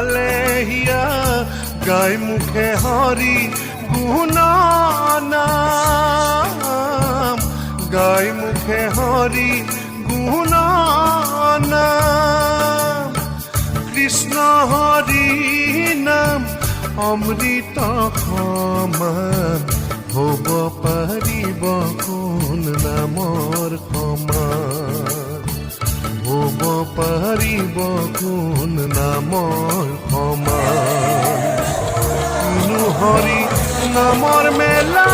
লেহিয়া গাই মুখে হরি গুণনাম গাই মুখে হরি গুণনাম কৃষ্ণ হরি নাম অমৃত সমান হব পাৰিব কোন নামৰ সমান হব পাৰিব কোন নামৰ সমান হৰি নামৰ মেলা